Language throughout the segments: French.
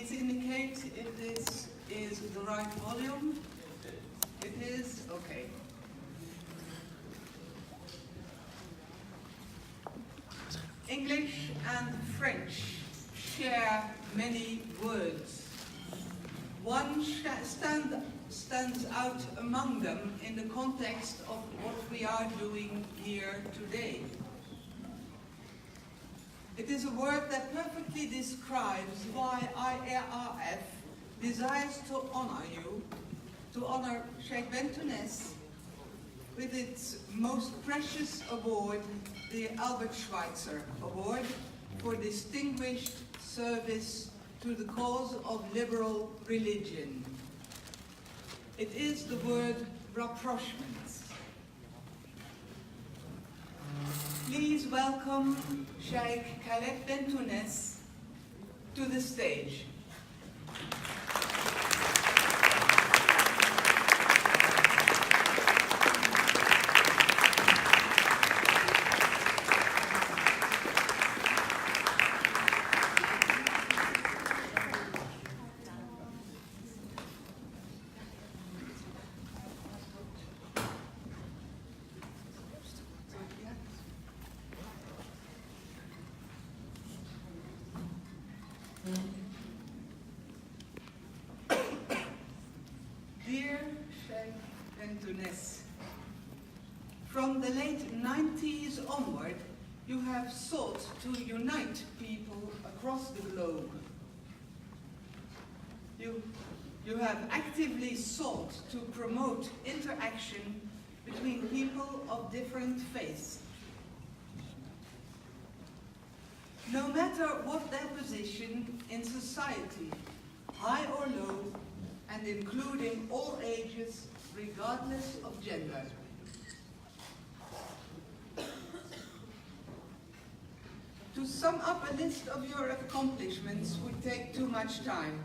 please indicate if this is the right volume. It is? Okay. English and French share many words. One stands out among them in the context of what we are doing here today. It is a word that perfectly describes why IARF desires to honor you, to honor Sheikh Bentounes with its most precious award, the Albert Schweitzer Award for distinguished service to the cause of liberal religion. It is the word rapprochement. Please welcome Sheikh Khaled Bentounes to the stage. Dear Sheikh Bentounes, from the late 90s onward, you have sought to unite people across the globe. You have actively sought to promote interaction between people of different faiths. No matter what their position in society, high or low, and including all ages, regardless of gender. To sum up a list of your accomplishments would take too much time.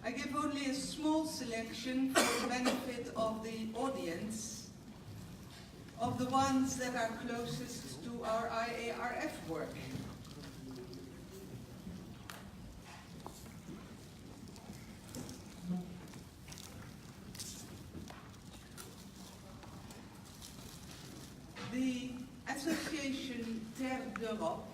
I give only a small selection for the benefit of the audience, of the ones that are closest to our IARF work. The association Terre d'Europe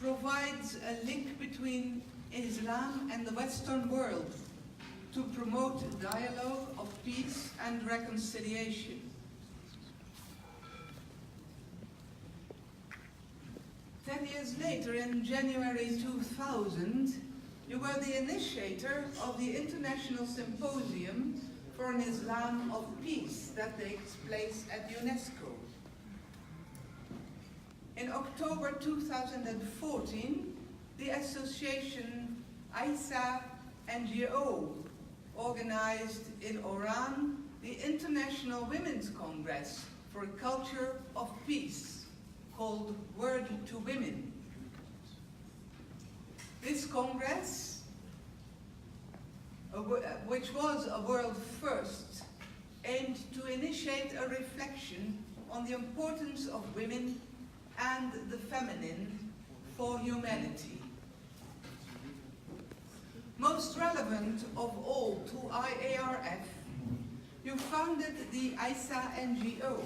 provides a link between Islam and the Western world to promote a dialogue of peace and reconciliation. 10 years later, in January 2000, you were the initiator of the International Symposium for an Islam of Peace that takes place at UNESCO. In October 2014, the association ISA NGO organized in Oran the International Women's Congress for a Culture of Peace, called Word to Women. This Congress, which was a world first, aimed to initiate a reflection on the importance of women and the feminine for humanity. Most relevant of all to IARF, you founded the ISA NGO,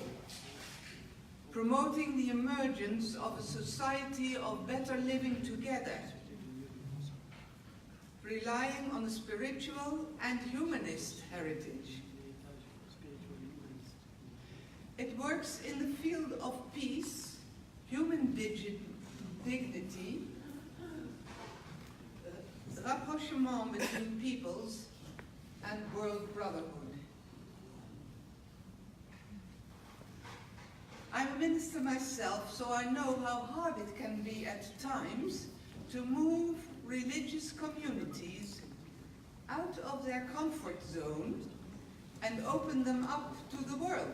promoting the emergence of a society of better living together, relying on a spiritual and humanist heritage. It works in the field of peace, human dignity, rapprochement between peoples, and world brotherhood. I'm a minister myself, so I know how hard it can be at times to move religious communities out of their comfort zone and open them up to the world.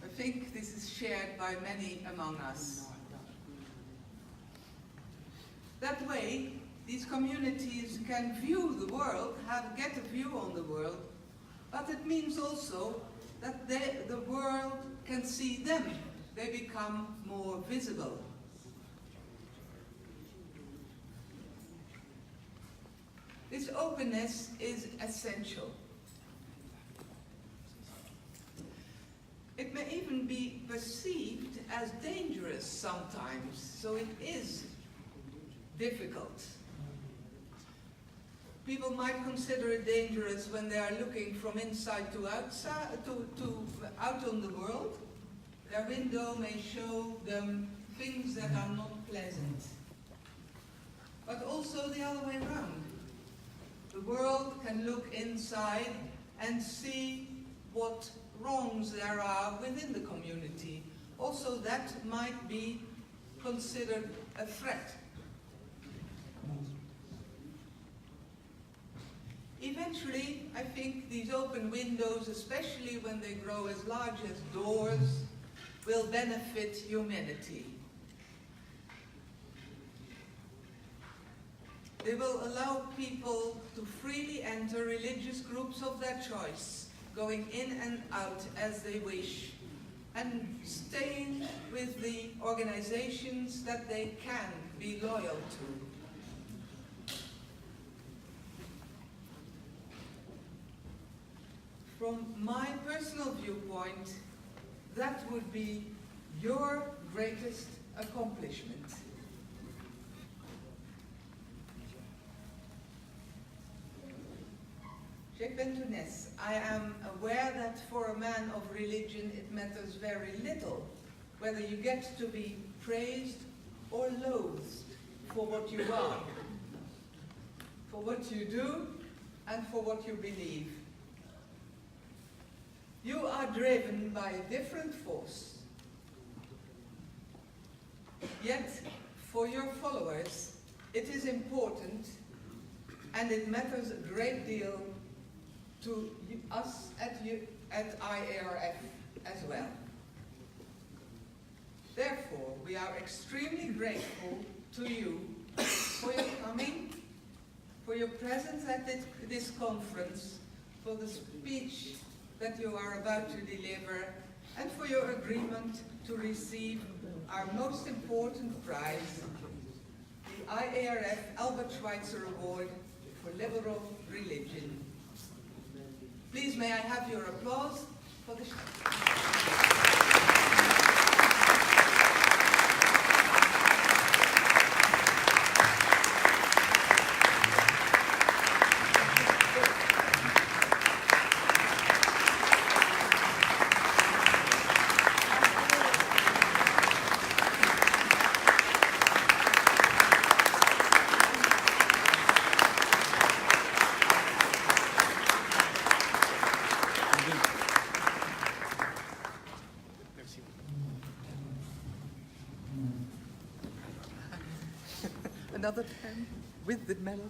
I think this is shared by many among us. That way, these communities can view the world, get a view on the world, but it means also that the world can see them. They become more visible. This openness is essential. It may even be perceived as dangerous sometimes, so it is difficult. People might consider it dangerous when they are looking from inside to outside, out on the world. Their window may show them things that are not pleasant. But also the other way around. The world can look inside and see what wrongs there are within the community. Also, that might be considered a threat. Eventually, I think these open windows, especially when they grow as large as doors, will benefit humanity. They will allow people to freely enter religious groups of their choice, going in and out as they wish, and staying with the organizations that they can be loyal to. From my personal viewpoint, that would be your greatest accomplishment. Sheikh Bentunes, I am aware that for a man of religion it matters very little whether you get to be praised or loathed for what you are, for what you do, and for what you believe. You are driven by a different force. Yet, for your followers, it is important and it matters a great deal to us at IARF as well. Therefore, we are extremely grateful to you for your coming, for your presence at this conference, for the speech that you are about to deliver, and for your agreement to receive our most important prize, the IARF Albert Schweitzer Award for Liberal Religion. Please may I have your applause for the another time with the medal.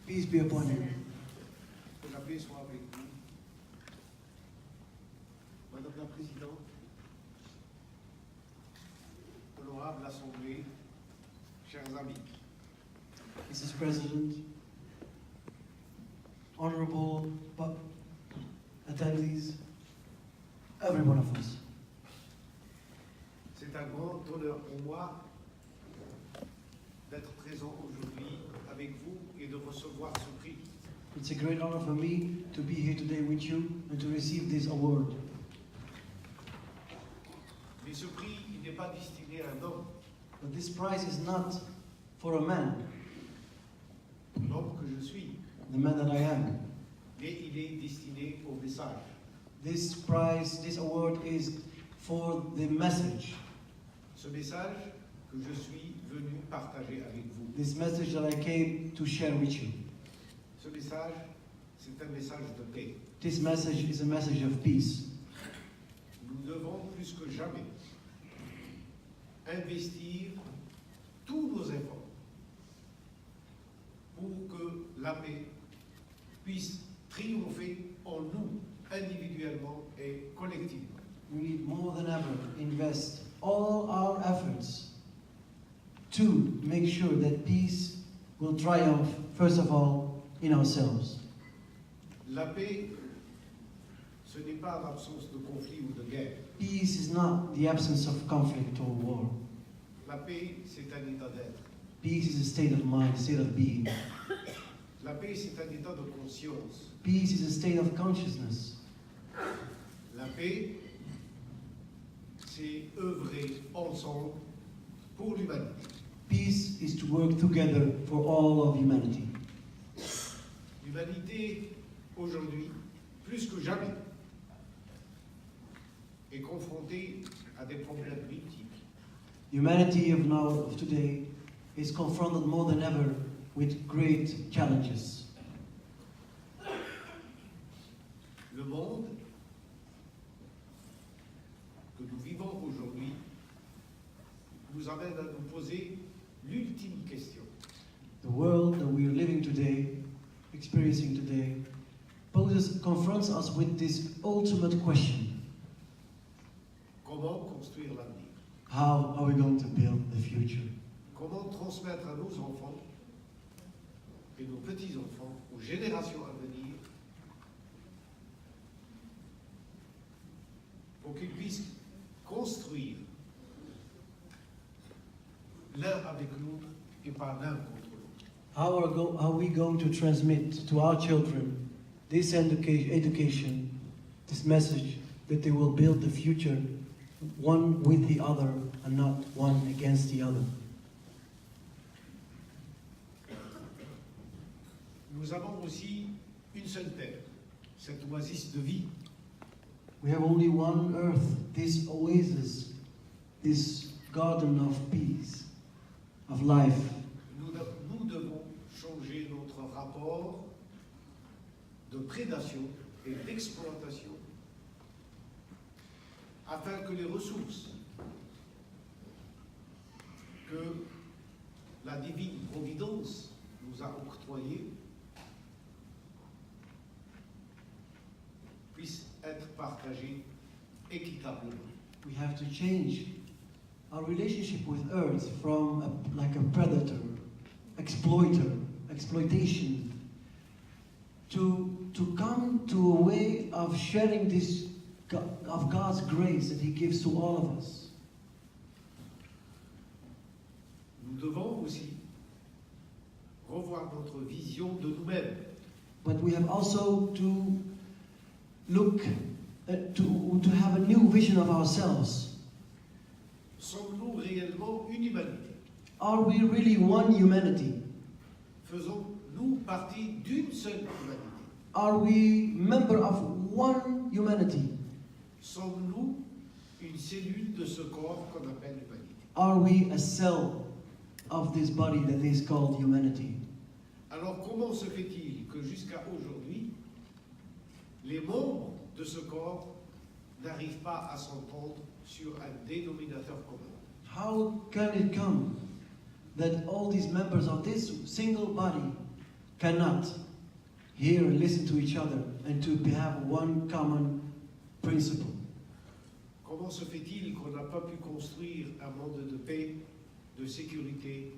Peace be upon you. Que la paix soit avec vous. Madame la Présidente, honorable Assemblée, chers amis, Mrs. President, honorable attendees, every one of us. c'est un grand honneur pour moi d'être présent aujourd'hui avec vous et de recevoir ce prix. It's a great honor for me to be here today with you and to receive this award. Mais ce prix, il n'est pas destiné à un homme, But this prize is not for a man, l'homme que je suis, the man that I am. mais il est destiné au message. This prize, this award is for the message. Ce message que je suis venu partager avec vous. This message that I came to share with you. Ce message, c'est un message de paix. This message is a message of peace. Nous devons plus que jamais investir tous nos efforts pour que la paix puisse triompher en nous, individuellement et collectivement. We need more than ever invest all our efforts to make sure that peace will triumph, first of all, in ourselves. La paix, ce n'est pas l'absence de conflit ou de guerre. Peace is not the absence of conflict or war. La paix, c'est un état d'être. Peace is a state of mind, a state of being. La paix, c'est un état de conscience. Peace is a state of consciousness. La paix, c'est œuvrer ensemble pour l'humanité. Peace is to work together for all of humanity. L'humanité, aujourd'hui, plus que jamais, est confrontée à des problèmes multiples. Humanity of today is confronted more than ever with great challenges. Le monde que nous vivons aujourd'hui nous amène à nous poser l'ultime question. The world that we are living today, experiencing today, confronts us with this ultimate question. Comment construire l'avenir? How are we going to build the future? Comment transmettre à nos enfants et nos petits-enfants, aux générations à venir, pour qu'ils puissent construire l'un avec l'autre et pas l'un contre l'autre. How are we going to transmit to our children this education, this message that they will build the future one with the other and not one against the other? Nous avons aussi une seule terre, cette oasis de vie. We have only one earth, this oasis, this garden of peace, of life. Nous devons changer notre rapport de prédation et d'exploitation afin que les ressources que la divine providence nous a octroyées puissent être partagées équitablement. We have to change our relationship with earth from like a predator, exploitation, to come to a way of sharing this of God's grace that He gives to all of us. Nous devons aussi revoir notre vision de nous-mêmes. But we have also to look to have a new vision of ourselves. Sommes-nous réellement une humanité? Are we really one humanity? Faisons-nous partie d'une seule humanité? Are we member of one humanity? Sommes-nous une cellule de ce corps qu'on appelle l'humanité? Are we a cell of this body that is called humanity? Alors comment se fait-il que jusqu'à aujourd'hui, les membres de ce corps n'arrivent pas à s'entendre sur un dénominateur commun? How can it come that all these members of this single body cannot hear and listen to each other and to have one common principle? Comment se fait-il qu'on n'a pas pu construire un monde de paix, de sécurité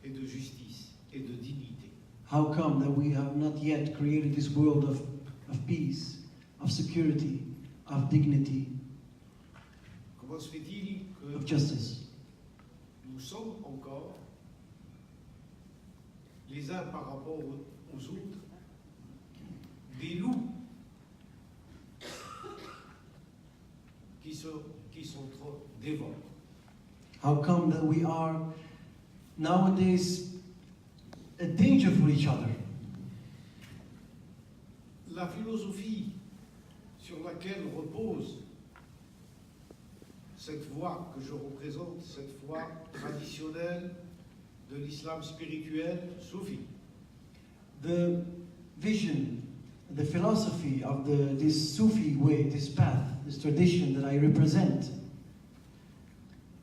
et de justice et de dignité? How come that we have not yet created this world of peace, of security, of dignity, Comment se fait-il que of justice? nous sommes encore, les uns par rapport aux autres, des loups qui sont trop dévorants? How come that we are nowadays a danger for each other? La philosophie sur laquelle repose cette voie que je représente, cette voie traditionnelle de l'islam spirituel soufi, The vision, the philosophy of this Sufi way, this path, this tradition that I represent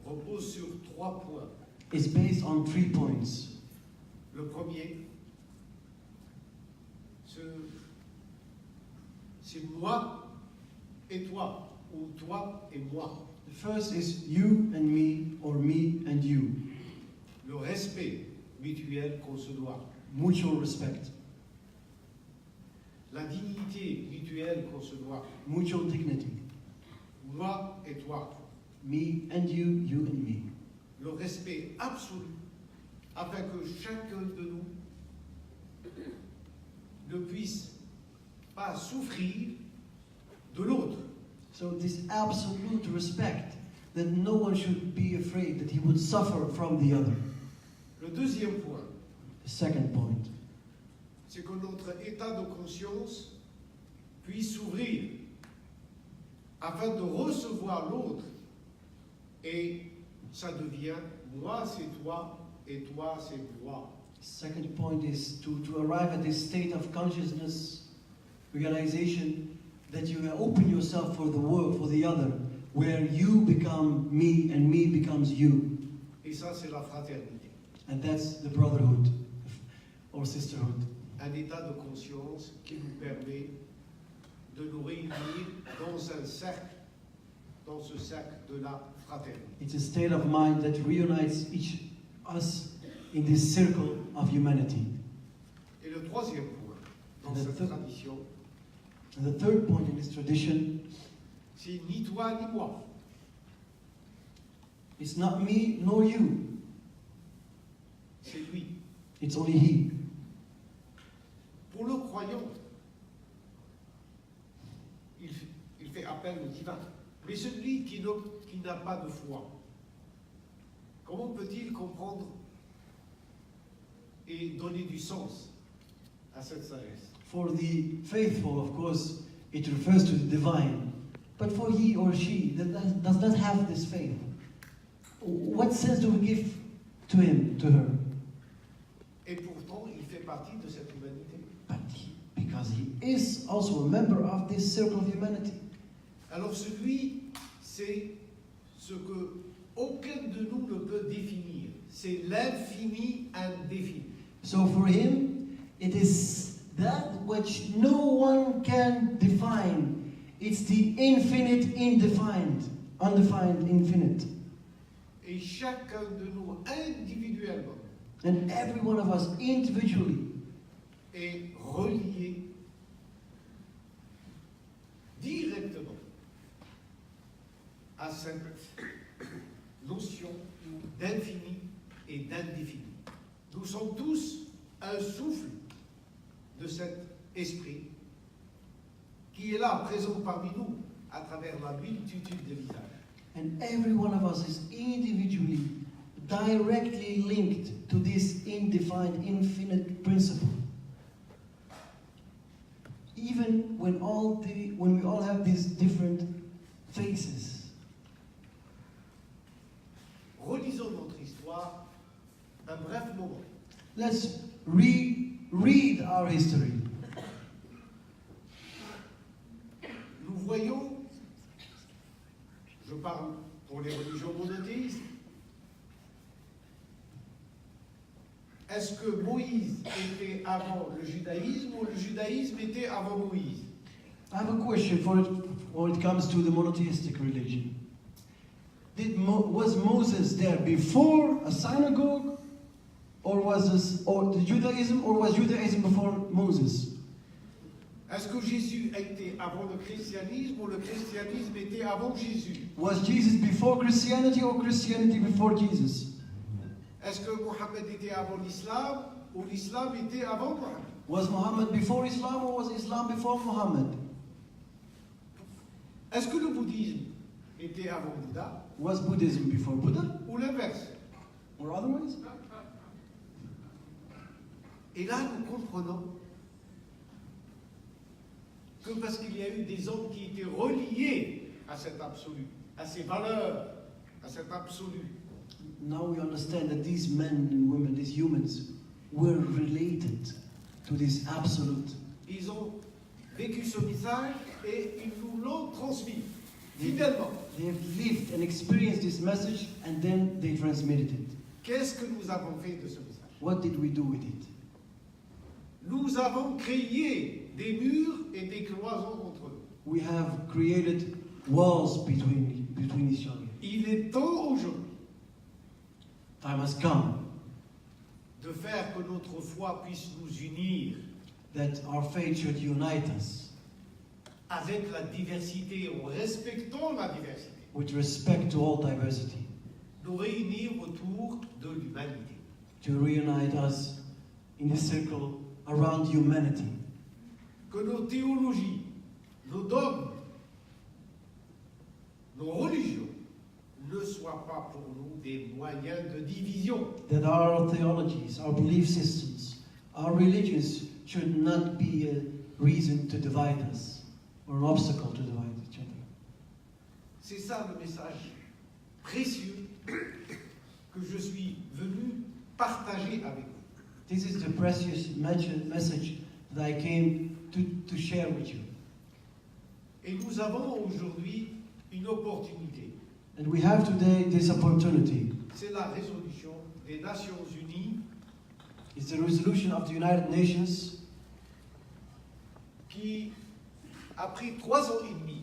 repose sur 3 points. is based on 3 points. Le premier, ce que c'est moi et toi, ou toi et moi. The first is you and me, or me and you. Le respect mutuel qu'on se doit. Mutual respect. La dignité mutuelle qu'on se doit. Mutual dignity. Moi et toi. Me and you and me. Le respect absolu, afin que chacun de nous ne puisse pas souffrir de l'autre. So this absolute respect, that no one should be afraid that he would suffer from the other. Le deuxième point, The second point, c'est que notre état de conscience puisse s'ouvrir afin de recevoir l'autre. Et ça devient moi c'est toi et toi c'est moi. second point is to arrive at this state of consciousness, realization that you open yourself for the world, for the other, where you become me and me becomes you. Et ça c'est la fraternité. And that's the brotherhood or sisterhood. Un état de conscience qui nous permet de nous réunir dans un cercle, dans ce cercle de la fraternité. It's a state of mind that reunites us in this circle of humanity. Et le troisième point dans Le cette third- tradition, And the third point in this tradition, c'est ni toi ni moi. it's not me nor you, C'est lui. it's only he. Pour le croyant, il fait appel au divin. Mais celui qui n'a pas de foi, comment peut-il comprendre et donner du sens à cette sagesse? For the faithful, of course, it refers to the divine. But for he or she that does not have this faith, what sense do we give to him, to her? Et pourtant, il fait partie de cette humanité. But because he is also a member of this circle of humanity. Alors celui, c'est ce que aucun de nous ne peut définir. C'est l'infini indéfini. So for him, it is that which no one can define. It's the infinite, undefined infinite. Et chacun de nous individuellement And every one of us individually est relié directement à cette notion d'infini et d'indéfini. Nous sommes tous un souffle de cet esprit qui est là, présent parmi nous, à travers la multitude de visages. and every one of us is individually directly linked to this indefined infinite principle. Even when we all have these different faces. Relisons notre histoire un bref moment. Let's read our history. Nous voyons, je parle pour les religions monothéistes, est-ce que Moïse était avant le judaïsme ou le judaïsme était avant Moïse? I have a question for it when it comes to the monotheistic religion. Was Moses there before a synagogue, or was Judaism before Moses? Est-ce que Jésus était avant le christianisme ou le christianisme était avant Jésus? Was Jesus before Christianity or Christianity before Jesus? Est-ce que Mohammed était avant l'islam ou l'islam était avant Mohammed? Was Muhammad before Islam or was Islam before Muhammad? Est-ce que le bouddhisme était avant Bouddha Was Buddhism before Buddha ou l'inverse? or otherwise? Et là, nous comprenons que parce qu'il y a eu des hommes qui étaient reliés à cet absolu, à ces valeurs, à cet absolu, Now we understand that these men and women, these humans, were related to this absolute. ils ont vécu ce message et ils nous l'ont transmis fidèlement. They have lived and experienced this message and then they transmitted it. Qu'est-ce que nous avons fait de ce message? What did we do with it? Nous avons créé des murs et des cloisons entre eux. We have created walls between each other. Il est temps aujourd'hui Time has come de faire que notre foi puisse nous unir that our faith should unite us avec la diversité, en respectant la diversité, with respect to all diversity, nous réunir autour de l'humanité. to reunite us in a circle around humanity. Que nos théologies, nos dogmes, nos religions ne soient pas pour nous des moyens de division. That our theologies, our belief systems, our religions should not be a reason to divide us or an obstacle to divide each other. C'est ça le message précieux que je suis venu partager avec vous. This is the precious message that I came to share with you. Et nous avons aujourd'hui une opportunité. And we have today this opportunity. C'est la résolution des Nations Unies It's the resolution of the United Nations qui a pris 3 ans et demi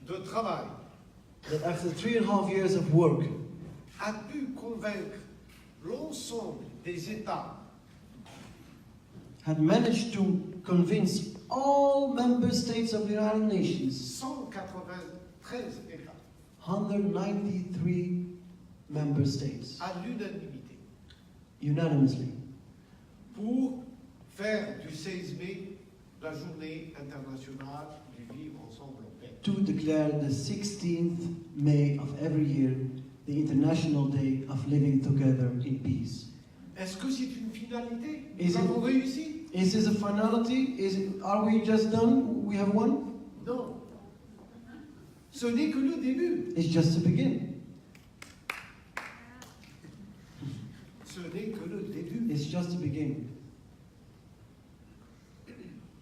de travail, that after 3.5 years of work a pu convaincre l'ensemble des États had managed to convince all member states of the United Nations, 193 États, 193 member states, à l'unanimité, unanimously, pour faire du 16 mai la journée internationale du vivre ensemble en paix. to declare the 16th May of every year the International Day of Living Together in Peace. Est-ce que c'est une finalité? Is Nous it- avons réussi? Is this a finality? Are we just done? We have won? Non. Ce n'est que le début. It's just the beginning. Ce n'est que le début. It's just the beginning.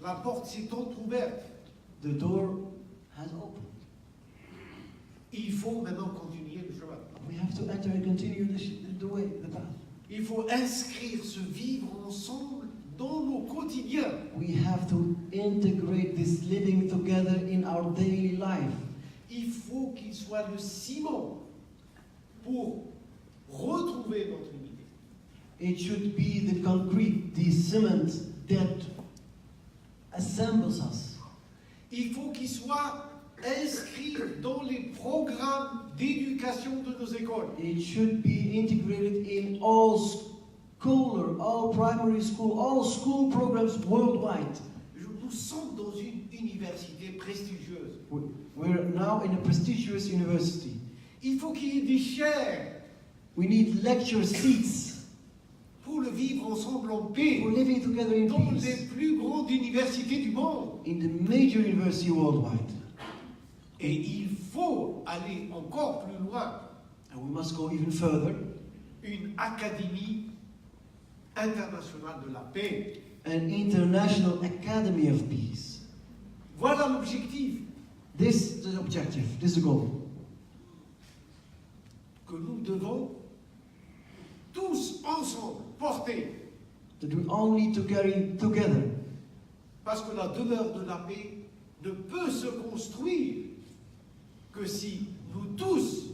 La porte s'est entrouverte. The door has opened. Il faut maintenant continuer le chemin. We have to enter and continue the way, the path. Il faut inscrire ce vivre ensemble dans nos quotidiens. We have to integrate this living together in our daily life. Il faut qu'il soit le ciment pour retrouver notre unité. It should be the concrete, the cement that assembles us. Il faut qu'il soit inscrit dans les programmes d'éducation de nos écoles. It should be integrated in all all primary school, all school programs worldwide. Nous sommes dans une université prestigieuse. We're now in a prestigious university. Il faut qu'il y ait des chaires We need lecture seats pour le vivre ensemble en paix for living together in dans les peace plus grandes universités du monde. in the major university worldwide. Et il faut aller encore plus loin. And we must go even further. Une académie internationale de la paix. An international academy of peace. Voilà l'objectif This is the objective, this is the goal. que nous devons tous ensemble porter. That we all need to carry together. Parce que la demeure de la paix ne peut se construire que si nous tous,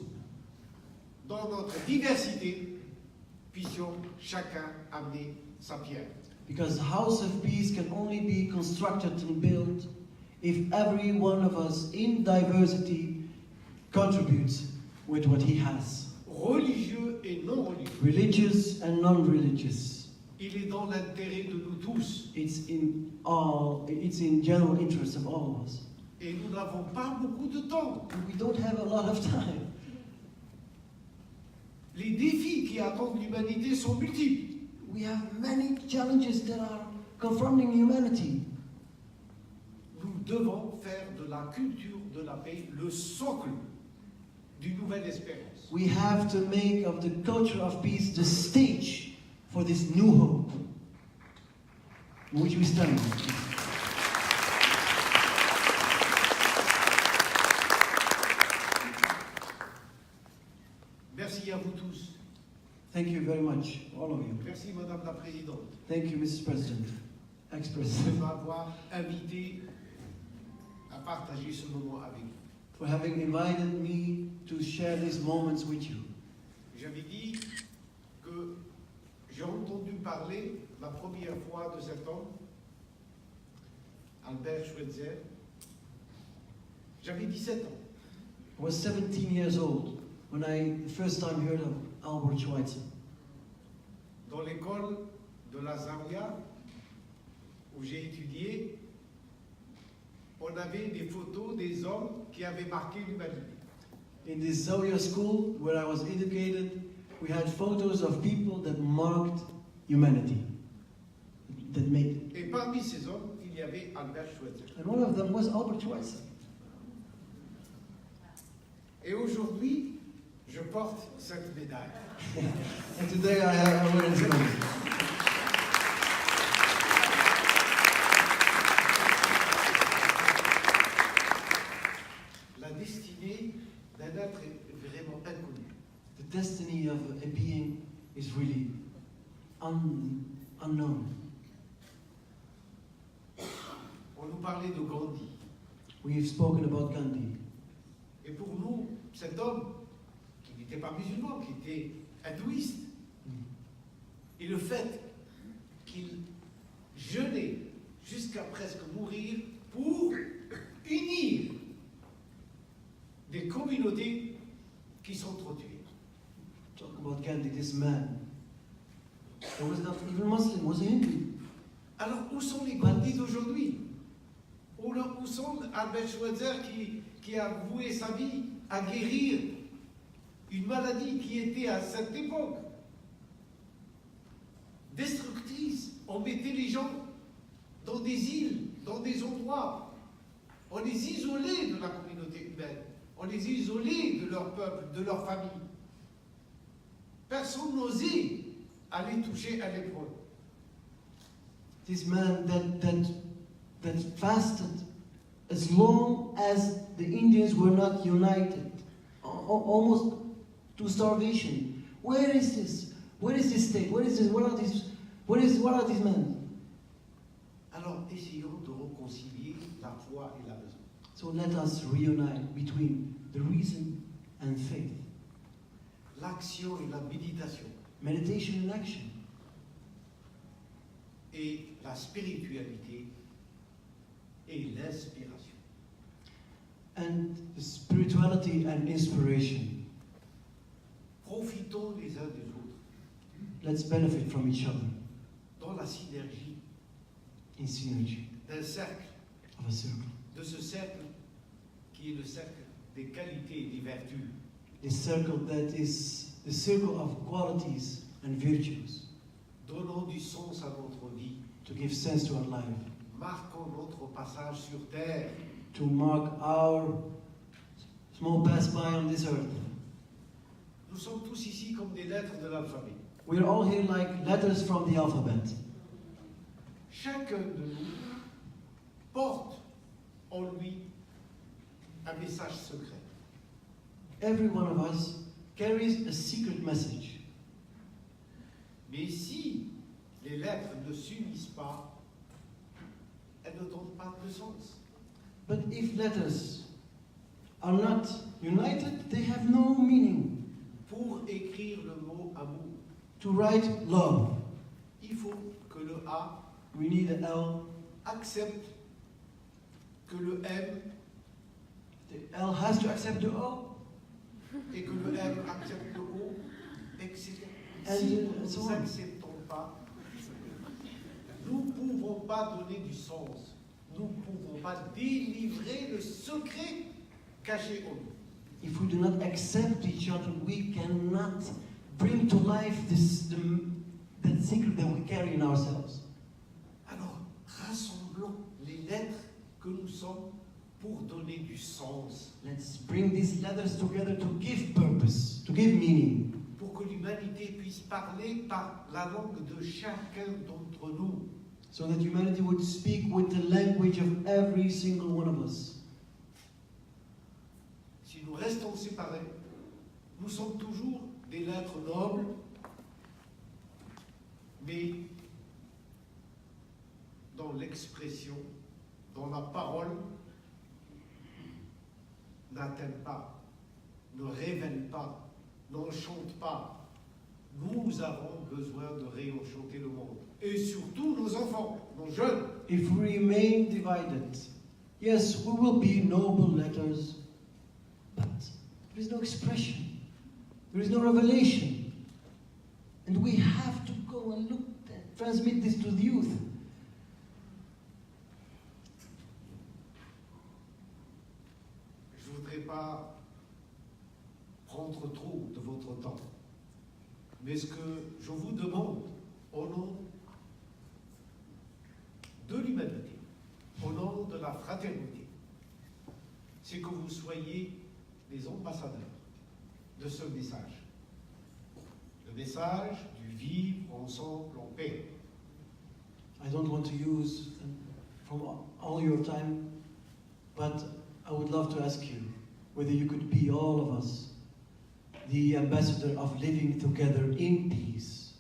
dans notre diversité, puissions chacun amener sa pierre. Because the house of peace can only be constructed and built if every one of us in diversity contributes with what he has. Religieux et non religieux. Religious and non-religious. Il est dans l'intérêt de nous tous. It's in general interest of all of us. Et nous n'avons pas beaucoup de temps. And we don't have a lot of time. Les défis qui attendent l'humanité sont multiples. We have many challenges that are confronting humanity. Nous devons faire de la culture de la paix le socle d'une nouvelle espérance. We have to make of the culture of peace the stage for this new hope in which we stand. Merci à vous tous. Thank you very much, all of you. Merci Madame la Présidente. Thank you, Mrs. President. express de m'avoir invité à partager ce moment avec vous. for having invited me to share these moments with you. J'avais dit que j'ai entendu parler la première fois de cet homme, Albert Schweitzer. J'avais 17 ans. I was 17 years old when I the first time heard of Albert Schweitzer. Dans l'école de la Zawiya, où j'ai étudié, on avait des photos des hommes qui avaient marqué l'humanité. In this Zawiya school where I was educated, we had photos of people that marked humanity. That made Et parmi ces hommes, il y avait Albert Schweitzer. And one of them was Albert Schweitzer. Et aujourd'hui, je porte cette médaille. And today I wear his medal. La destinée d'un être est vraiment inconnue. The destiny of a being is really unknown. On nous parlait de Gandhi. We've spoken about Gandhi. Et pour nous, cet homme, qui n'était pas musulman, qui était hindouiste, et le fait qu'il jeûnait jusqu'à presque mourir pour unir des communautés qui sont trop tuées. Talk about Gandhi, this man. He was not even Muslim, was a Hindu. Alors, où sont les Gandhis d'aujourd'hui? Où sont Albert Schweitzer qui a voué sa vie à guérir une maladie qui était à cette époque destructrice? On mettait les gens dans des îles, dans des endroits. On les isolait de la communauté humaine. On les isolait de leur peuple, de leur famille. Personne n'osait aller toucher à l'épreuve. This man that fasted as long as the Indians were not united, almost to starvation. Where is this? Where is this state? Where is this? What are these men? Alors, essayons de réconcilier la foi et la raison. So let us reunite between the reason and faith, L'action et la méditation. meditation and action, Et la spiritualité et l'inspiration. and the spirituality and inspiration. Profitons les uns des autres Let's benefit from each other dans la synergie in synergy d'un cercle, of a circle. de ce cercle qui est le cercle des qualités et des vertus. This circle that is the circle of qualities and virtues Donnons du sens à notre vie. to give sense to our life, Marquons notre passage sur terre. to mark our small pass by on this earth. Nous sommes tous ici comme des lettres de l'alphabet. We are all here like letters from the alphabet. Chacun de nous porte en lui un message secret. Every one of us carries a secret message. Mais si les lettres ne s'unissent pas, elles ne donnent pas de sens. But if letters are not united, they have no meaning. Pour écrire le mot amour, To write love, il faut que le A we need an L. accepte que le M The L has to accept the O. et que le M accepte le O, etc. And Si so nous on. n'acceptons pas, nous ne pouvons pas donner du sens. Nous ne pouvons pas délivrer le secret caché en nous. If we do not accept each other, we cannot bring to life that secret that we carry in ourselves. Alors, rassemblons les lettres que nous sommes pour donner du sens, Let's bring these letters together to give purpose, to give meaning, pour que l'humanité puisse parler par la langue de chacun d'entre nous. so that humanity would speak with the language of every single one of us. Si nous restons séparés, nous sommes toujours des lettres nobles, mais dans l'expression dont la parole n'atteint pas, ne révèle pas, n'enchante pas. Nous avons besoin de réenchanter le monde. Et surtout nos enfants, nos jeunes. If we remain divided, yes, we will be noble letters, but there is no expression, there is no revelation. And we have to go and look and transmit this to the youth. Je ne voudrais pas prendre trop de votre temps, mais ce que je vous demande au nom de l'humanité, au nom de la fraternité, c'est que vous soyez les ambassadeurs de ce message. Le message du vivre ensemble en paix. I don't want to use from all your time, but I would love to ask you whether you could be, all of us, the ambassador of living together in peace.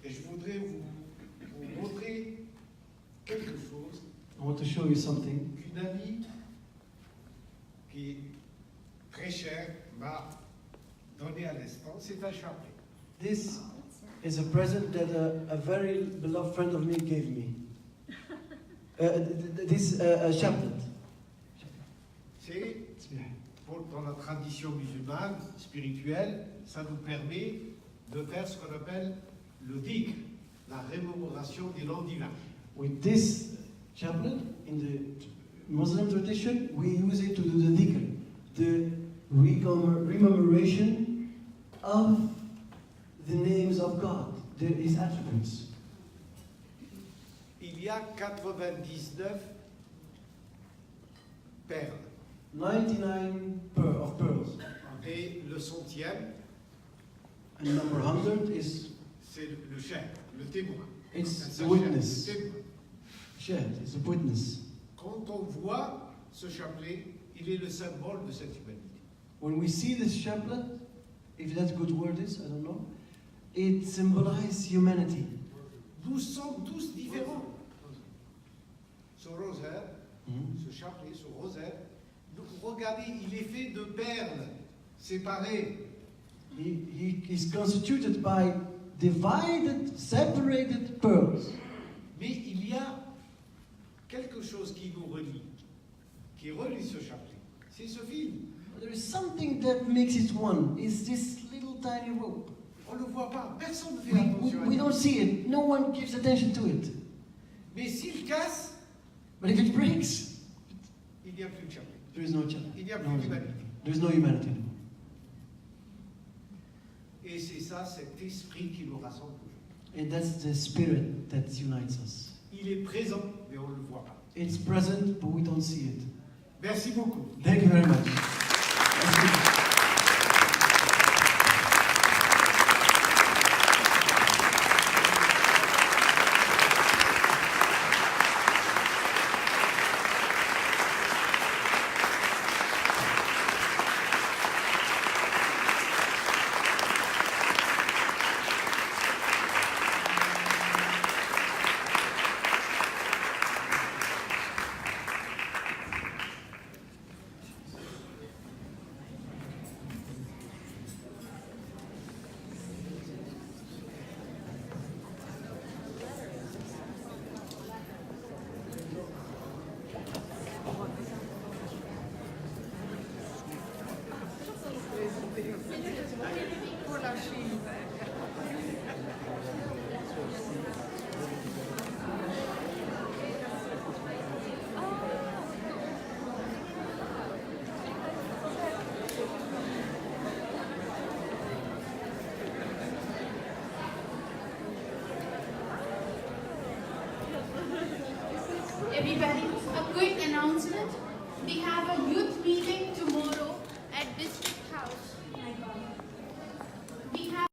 Et je voudrais vous montrer quelque chose I want to show you something qu'une amie qui est très chère m'a donné à l'instant. C'est un chapelet. This is a present that a very beloved friend of me gave me. This chaplet. C'est, dans la tradition musulmane, spirituelle, ça nous permet de faire ce qu'on appelle le dhikr, la rémémoration des noms divins. With this chaplet, in the Muslim tradition, we use it to do the dhikr, the rememoration of the names of God, His attributes. Il y a 99 perles. 99 of pearls. Et le centième, And number 100 is c'est le chef, le témoin. it's C'est the un chef, witness. le témoin. Shared, it's a witness. Quand on voit ce chapelet, il est le symbole de cette humanité. When we see this chaplet, if that a good word is, I don't know, it symbolizes humanity. Nous sommes tous différents. Ce rosaire, Mhm. ce chapelet, ce rosaire, donc regardez, il est fait de perles séparées. He is constituted by divided, separated pearls. Mais il y a quelque chose qui nous relie, qui relie ce chapelet. C'est ce fil. There is something that makes it one. It's this little tiny rope. On ne le voit pas, personne ne fait We attention à lui. don't see it. No one gives attention to it. Mais s'il casse, But if it breaks, il n'y a plus de chapelet. there is no chaplet. Il n'y a plus d'humanité. There is no humanity anymore. Et c'est ça, cet esprit qui nous rassemble toujours. And that's the spirit that unites us. Il est présent, mais on ne le voit pas. It's present, but we don't see it. Merci beaucoup. Thank you very much. That's good. Everybody, a quick announcement. We have a youth meeting tomorrow at District House.